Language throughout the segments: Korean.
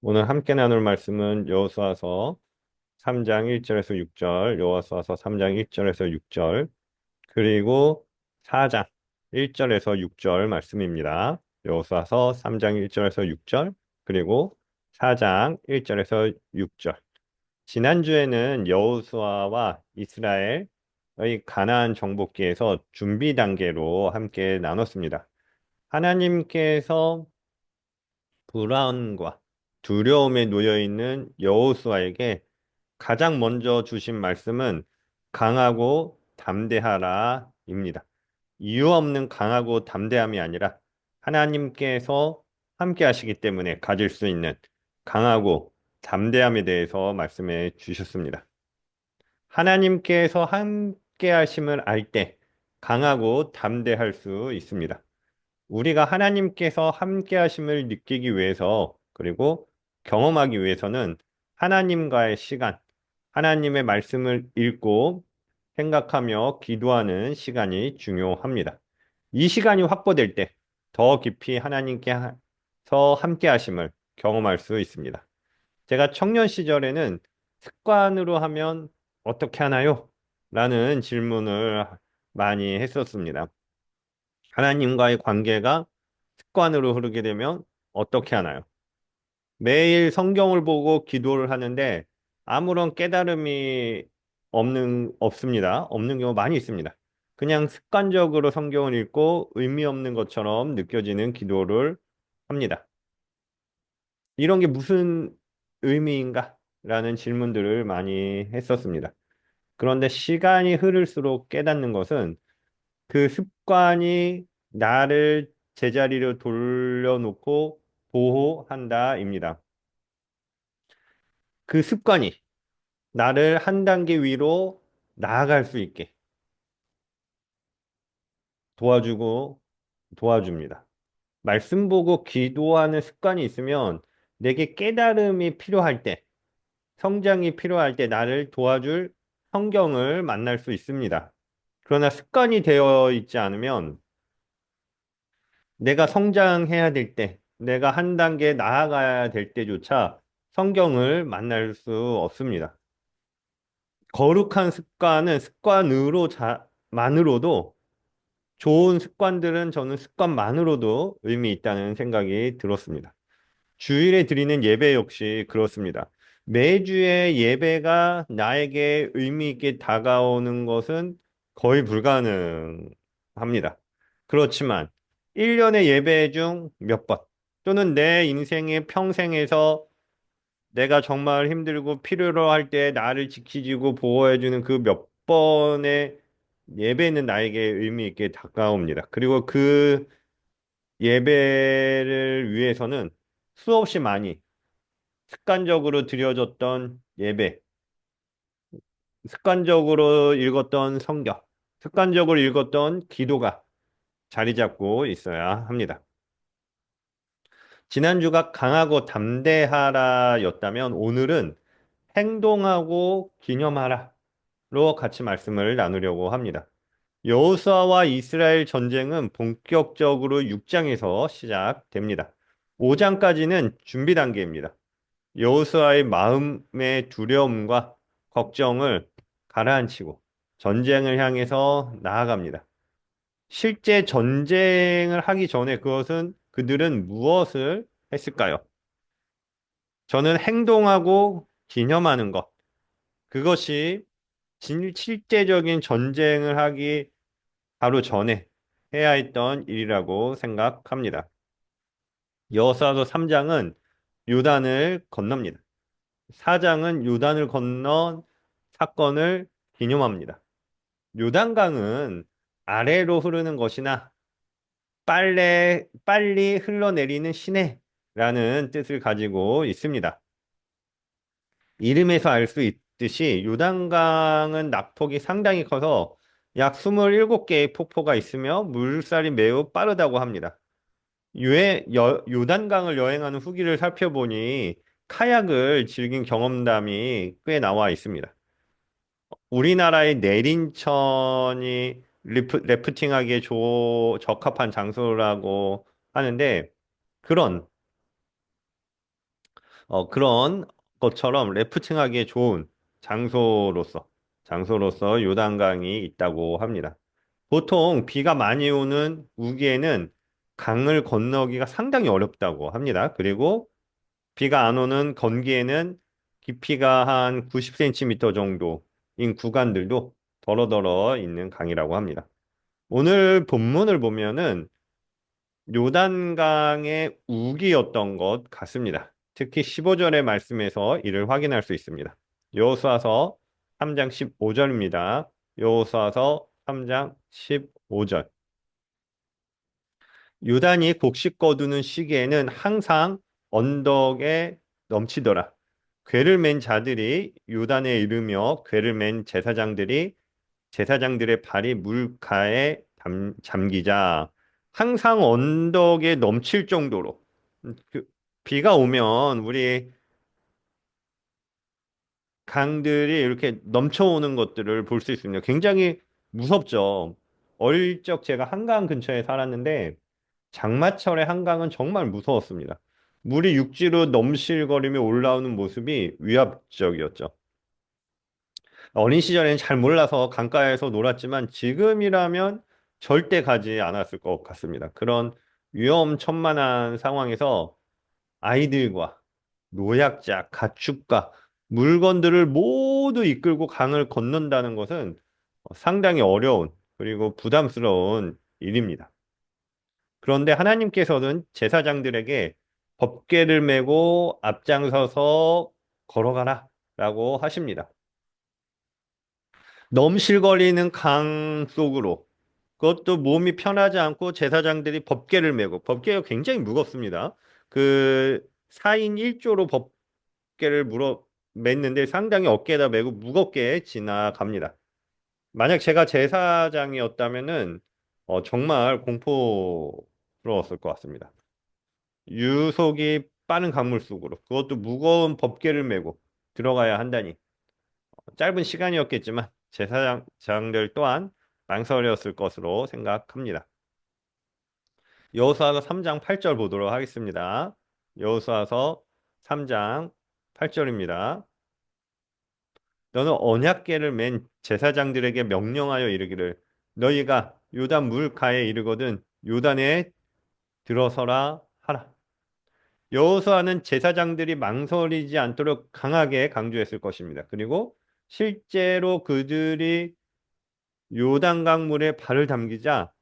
오늘 함께 나눌 말씀은 여호수아서 3장 1절에서 6절, 여호수아서 3장 1절에서 6절, 그리고 4장 1절에서 6절 말씀입니다. 여호수아서 3장 1절에서 6절, 그리고 4장 1절에서 6절. 지난주에는 여호수아와 이스라엘의 가나안 정복기에서 준비 단계로 함께 나눴습니다. 하나님께서 불안과 두려움에 놓여 있는 여호수아에게 가장 먼저 주신 말씀은 강하고 담대하라입니다. 이유 없는 강하고 담대함이 아니라 하나님께서 함께 하시기 때문에 가질 수 있는 강하고 담대함에 대해서 말씀해 주셨습니다. 하나님께서 함께 하심을 알 때 강하고 담대할 수 있습니다. 우리가 하나님께서 함께 하심을 느끼기 위해서 그리고 경험하기 위해서는 하나님과의 시간, 하나님의 말씀을 읽고 생각하며 기도하는 시간이 중요합니다. 이 시간이 확보될 때 더 깊이 하나님께서 함께 하심을 경험할 수 있습니다. 제가 청년 시절에는 습관으로 하면 어떻게 하나요? 라는 질문을 많이 했었습니다. 하나님과의 관계가 습관으로 흐르게 되면 어떻게 하나요? 매일 성경을 보고 기도를 하는데 아무런 깨달음이 없습니다. 없는 경우 많이 있습니다. 그냥 습관적으로 성경을 읽고 의미 없는 것처럼 느껴지는 기도를 합니다. 이런 게 무슨 의미인가? 라는 질문들을 많이 했었습니다. 그런데 시간이 흐를수록 깨닫는 것은 그 습관이 나를 제자리로 돌려놓고 보호한다입니다. 그 습관이 나를 한 단계 위로 나아갈 수 있게 도와주고 도와줍니다. 말씀 보고 기도하는 습관이 있으면 내게 깨달음이 필요할 때, 성장이 필요할 때 나를 도와줄 성경을 만날 수 있습니다. 그러나 습관이 되어 있지 않으면 내가 성장해야 될 때, 내가 한 단계 나아가야 될 때조차 성경을 만날 수 없습니다. 거룩한 습관은 만으로도 좋은 습관들은 저는 습관만으로도 의미 있다는 생각이 들었습니다. 주일에 드리는 예배 역시 그렇습니다. 매주의 예배가 나에게 의미 있게 다가오는 것은 거의 불가능합니다. 그렇지만 1년의 예배 중 몇 번, 또는 내 인생의 평생에서 내가 정말 힘들고 필요로 할 때 나를 지키고 보호해주는 그 몇 번의 예배는 나에게 의미 있게 다가옵니다. 그리고 그 예배를 위해서는 수없이 많이 습관적으로 드려졌던 예배, 습관적으로 읽었던 성경, 습관적으로 읽었던 기도가 자리 잡고 있어야 합니다. 지난주가 강하고 담대하라였다면 오늘은 행동하고 기념하라로 같이 말씀을 나누려고 합니다. 여호수아와 이스라엘 전쟁은 본격적으로 6장에서 시작됩니다. 5장까지는 준비 단계입니다. 여호수아의 마음의 두려움과 걱정을 가라앉히고 전쟁을 향해서 나아갑니다. 실제 전쟁을 하기 전에 그들은 무엇을 했을까요? 저는 행동하고 기념하는 것, 그것이 실제적인 전쟁을 하기 바로 전에 해야 했던 일이라고 생각합니다. 여호수아서 3장은 요단을 건넙니다. 4장은 요단을 건넌 사건을 기념합니다. 요단강은 아래로 흐르는 것이나 빨리 흘러내리는 시내라는 뜻을 가지고 있습니다. 이름에서 알 수 있듯이 요단강은 낙폭이 상당히 커서 약 27개의 폭포가 있으며 물살이 매우 빠르다고 합니다. 요단강을 여행하는 후기를 살펴보니 카약을 즐긴 경험담이 꽤 나와 있습니다. 우리나라의 내린천이 래프팅하기에 적합한 장소라고 하는데 그런 그런 것처럼 래프팅하기에 좋은 장소로서, 장소로서 요단강이 있다고 합니다. 보통 비가 많이 오는 우기에는 강을 건너기가 상당히 어렵다고 합니다. 그리고 비가 안 오는 건기에는 깊이가 한 90cm 정도인 구간들도 더러더러 있는 강이라고 합니다. 오늘 본문을 보면은 요단강의 우기였던 것 같습니다. 특히 15절의 말씀에서 이를 확인할 수 있습니다. 여호수아서 3장 15절입니다. 여호수아서 3장 15절. 요단이 곡식 거두는 시기에는 항상 언덕에 넘치더라. 궤를 맨 자들이 요단에 이르며 궤를 맨 제사장들의 발이 물가에 잠기자 항상 언덕에 넘칠 정도로 비가 오면 우리 강들이 이렇게 넘쳐오는 것들을 볼 수 있습니다. 굉장히 무섭죠. 어릴 적 제가 한강 근처에 살았는데 장마철의 한강은 정말 무서웠습니다. 물이 육지로 넘실거리며 올라오는 모습이 위압적이었죠. 어린 시절에는 잘 몰라서 강가에서 놀았지만 지금이라면 절대 가지 않았을 것 같습니다. 그런 위험천만한 상황에서 아이들과 노약자, 가축과 물건들을 모두 이끌고 강을 건넌다는 것은 상당히 어려운 그리고 부담스러운 일입니다. 그런데 하나님께서는 제사장들에게 법궤를 메고 앞장서서 걸어가라 라고 하십니다. 넘실거리는 강 속으로 그것도 몸이 편하지 않고 제사장들이 법궤를 메고 법궤가 굉장히 무겁습니다. 그 4인 1조로 법궤를 물어 맸는데 상당히 어깨에다 메고 무겁게 지나갑니다. 만약 제가 제사장이었다면은 정말 공포스러웠을 것 같습니다. 유속이 빠른 강물 속으로 그것도 무거운 법궤를 메고 들어가야 한다니 짧은 시간이었겠지만 제사장들 또한 망설였을 것으로 생각합니다. 여호수아서 3장 8절 보도록 하겠습니다. 여호수아서 3장 8절입니다. 너는 언약궤를 맨 제사장들에게 명령하여 이르기를 너희가 요단 물가에 이르거든 요단에 들어서라 하라. 여호수아는 제사장들이 망설이지 않도록 강하게 강조했을 것입니다. 그리고 실제로 그들이 요단강 물에 발을 담그자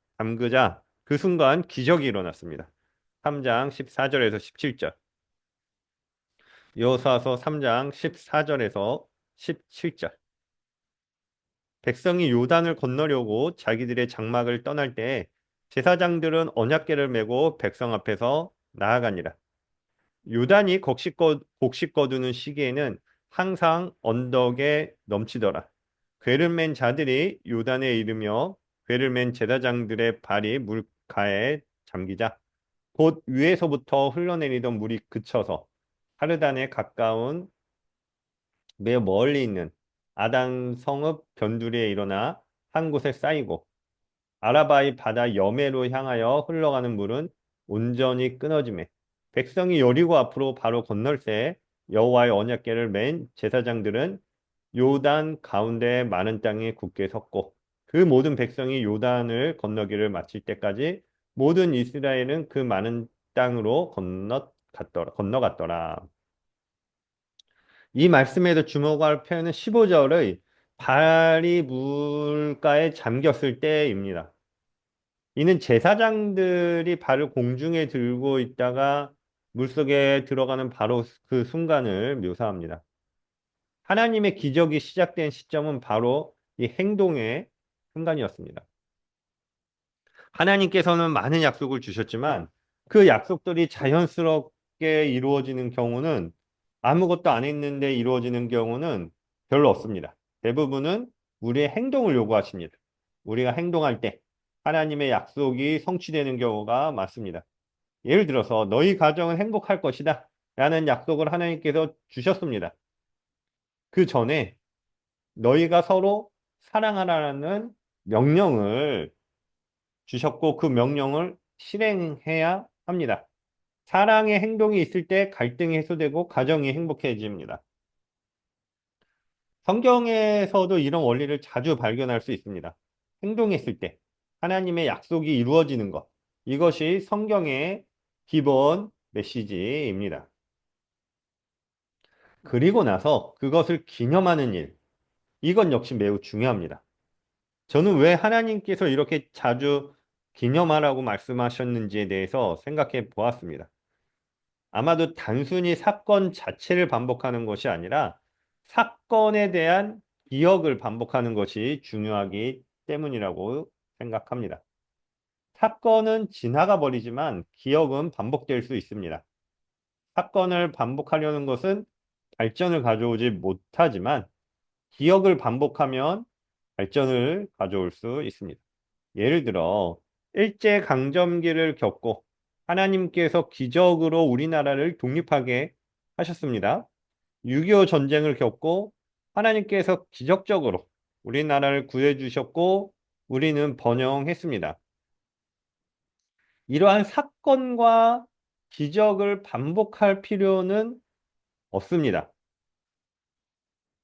그 순간 기적이 일어났습니다. 3장 14절에서 17절. 여호수아서 3장 14절에서 17절. 백성이 요단을 건너려고 자기들의 장막을 떠날 때 제사장들은 언약궤를 메고 백성 앞에서 나아가니라. 요단이 곡식 거두는 시기에는 항상 언덕에 넘치더라. 궤를 맨 자들이 요단에 이르며 궤를 맨 제사장들의 발이 물가에 잠기자 곧 위에서부터 흘러내리던 물이 그쳐서 하르단에 가까운 매우 멀리 있는 아단 성읍 변두리에 일어나 한 곳에 쌓이고 아라바이 바다 여매로 향하여 흘러가는 물은 온전히 끊어지매 백성이 여리고 앞으로 바로 건널 때 여호와의 언약궤를 맨 제사장들은 요단 가운데 많은 땅에 굳게 섰고 그 모든 백성이 요단을 건너기를 마칠 때까지 모든 이스라엘은 그 많은 땅으로 건너갔더라. 이 말씀에도 주목할 표현은 15절의 발이 물가에 잠겼을 때입니다. 이는 제사장들이 발을 공중에 들고 있다가 물속에 들어가는 바로 그 순간을 묘사합니다. 하나님의 기적이 시작된 시점은 바로 이 행동의 순간이었습니다. 하나님께서는 많은 약속을 주셨지만 그 약속들이 자연스럽게 이루어지는 경우는 아무것도 안 했는데 이루어지는 경우는 별로 없습니다. 대부분은 우리의 행동을 요구하십니다. 우리가 행동할 때 하나님의 약속이 성취되는 경우가 많습니다. 예를 들어서 너희 가정은 행복할 것이다 라는 약속을 하나님께서 주셨습니다. 그 전에 너희가 서로 사랑하라는 명령을 주셨고 그 명령을 실행해야 합니다. 사랑의 행동이 있을 때 갈등이 해소되고 가정이 행복해집니다. 성경에서도 이런 원리를 자주 발견할 수 있습니다. 행동했을 때 하나님의 약속이 이루어지는 것. 이것이 성경의 기본 메시지입니다. 그리고 나서 그것을 기념하는 일. 이건 역시 매우 중요합니다. 저는 왜 하나님께서 이렇게 자주 기념하라고 말씀하셨는지에 대해서 생각해 보았습니다. 아마도 단순히 사건 자체를 반복하는 것이 아니라 사건에 대한 기억을 반복하는 것이 중요하기 때문이라고 생각합니다. 사건은 지나가 버리지만 기억은 반복될 수 있습니다. 사건을 반복하려는 것은 발전을 가져오지 못하지만 기억을 반복하면 발전을 가져올 수 있습니다. 예를 들어 일제강점기를 겪고 하나님께서 기적으로 우리나라를 독립하게 하셨습니다. 6.25 전쟁을 겪고 하나님께서 기적적으로 우리나라를 구해 주셨고 우리는 번영했습니다. 이러한 사건과 기적을 반복할 필요는 없습니다.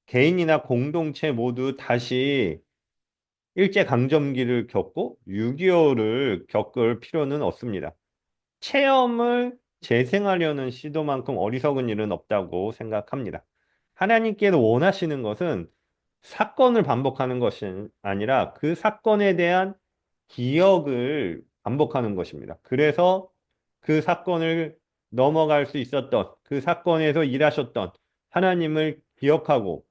개인이나 공동체 모두 다시 일제강점기를 겪고 6.25를 겪을 필요는 없습니다. 체험을 재생하려는 시도만큼 어리석은 일은 없다고 생각합니다. 하나님께서 원하시는 것은 사건을 반복하는 것이 아니라 그 사건에 대한 기억을 반복하는 것입니다. 그래서 그 사건을 넘어갈 수 있었던 그 사건에서 일하셨던 하나님을 기억하고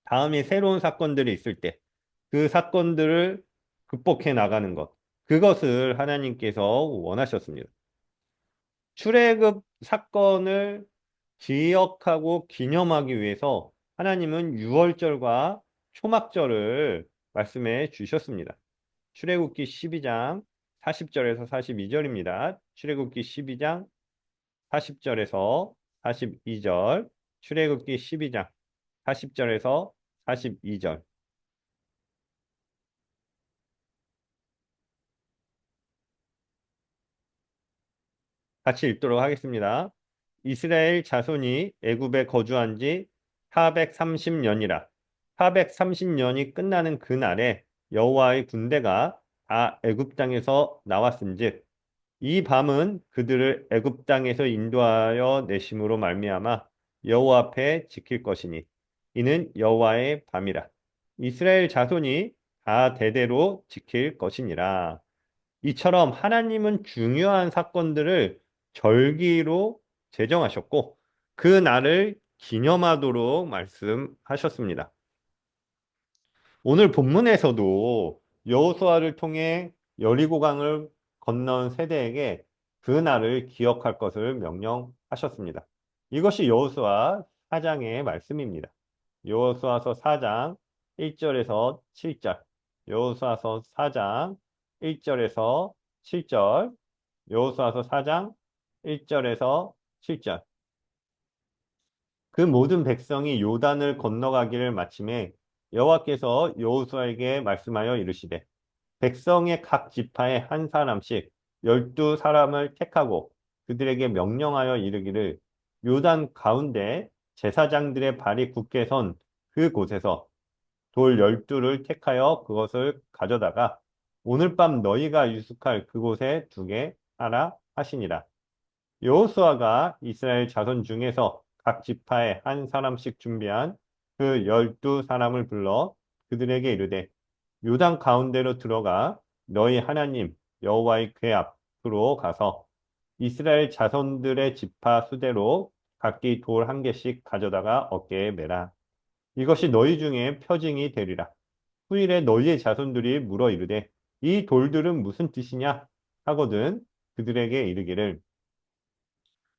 다음에 새로운 사건들이 있을 때 그 사건들을 극복해 나가는 것. 그것을 하나님께서 원하셨습니다. 출애굽 사건을 기억하고 기념하기 위해서 하나님은 유월절과 초막절을 말씀해 주셨습니다. 출애굽기 12장 40절에서 42절입니다. 출애굽기 12장 40절에서 42절, 출애굽기 12장 40절에서 42절. 같이 읽도록 하겠습니다. 이스라엘 자손이 애굽에 거주한 지 430년이라. 430년이 끝나는 그날에 여호와의 군대가 다 애굽 땅에서 나왔은즉 이 밤은 그들을 애굽 땅에서 인도하여 내심으로 말미암아 여호와 앞에 지킬 것이니 이는 여호와의 밤이라. 이스라엘 자손이 다 대대로 지킬 것이니라. 이처럼 하나님은 중요한 사건들을 절기로 제정하셨고 그 날을 기념하도록 말씀하셨습니다. 오늘 본문에서도 여호수아를 통해 여리고강을 건넌 세대에게 그 날을 기억할 것을 명령하셨습니다. 이것이 여호수아 4장의 말씀입니다. 여호수아서 4장 1절에서 7절, 여호수아서 4장 1절에서 7절, 여호수아서 4장 1절에서 7절. 그 모든 백성이 요단을 건너가기를 마침에 여호와께서 여호수아에게 말씀하여 이르시되 백성의 각 지파에 한 사람씩 12사람을 택하고 그들에게 명령하여 이르기를 요단 가운데 제사장들의 발이 굳게 선 그곳에서 돌 12를 택하여 그것을 가져다가 오늘 밤 너희가 유숙할 그곳에 두게 하라 하시니라. 여호수아가 이스라엘 자손 중에서 각 지파에 한 사람씩 준비한 그 12사람을 불러 그들에게 이르되 요단 가운데로 들어가 너희 하나님 여호와의 궤 앞으로 가서 이스라엘 자손들의 지파 수대로 각기 돌 한 개씩 가져다가 어깨에 매라. 이것이 너희 중에 표징이 되리라. 후일에 너희의 자손들이 물어 이르되 이 돌들은 무슨 뜻이냐 하거든 그들에게 이르기를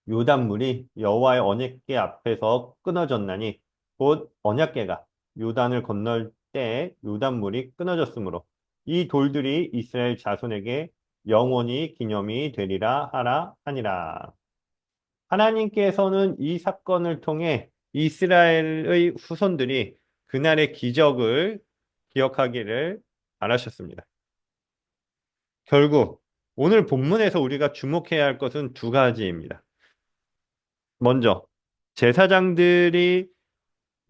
요단물이 여호와의 언약궤 앞에서 끊어졌나니 곧 언약궤가 요단을 건널 때 요단물이 끊어졌으므로 이 돌들이 이스라엘 자손에게 영원히 기념이 되리라 하라 하니라. 하나님께서는 이 사건을 통해 이스라엘의 후손들이 그날의 기적을 기억하기를 바라셨습니다. 결국 오늘 본문에서 우리가 주목해야 할 것은 두 가지입니다. 먼저, 제사장들이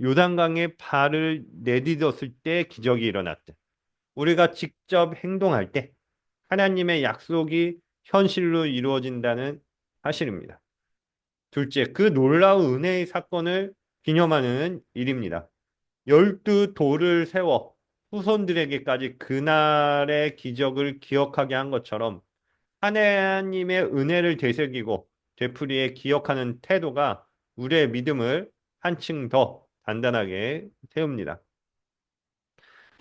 요단강에 발을 내디뎠을 때 기적이 일어났대. 우리가 직접 행동할 때 하나님의 약속이 현실로 이루어진다는 사실입니다. 둘째, 그 놀라운 은혜의 사건을 기념하는 일입니다. 12돌을 세워 후손들에게까지 그날의 기적을 기억하게 한 것처럼 하나님의 은혜를 되새기고 되풀이해 기억하는 태도가 우리의 믿음을 한층 더 단단하게 세웁니다.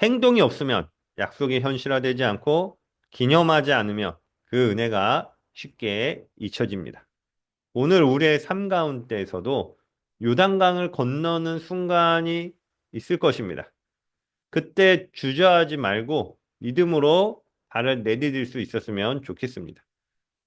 행동이 없으면 약속이 현실화되지 않고 기념하지 않으면 그 은혜가 쉽게 잊혀집니다. 오늘 우리의 삶 가운데에서도 요단강을 건너는 순간이 있을 것입니다. 그때 주저하지 말고 믿음으로 발을 내디딜 수 있었으면 좋겠습니다.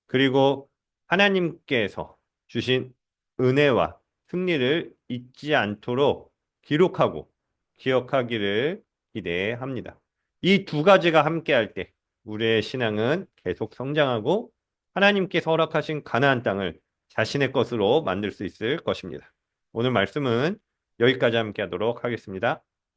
그리고 하나님께서 주신 은혜와 승리를 잊지 않도록 기록하고 기억하기를 기대합니다. 이 두 가지가 함께할 때 우리의 신앙은 계속 성장하고 하나님께서 허락하신 가나안 땅을 자신의 것으로 만들 수 있을 것입니다. 오늘 말씀은 여기까지 함께 하도록 하겠습니다.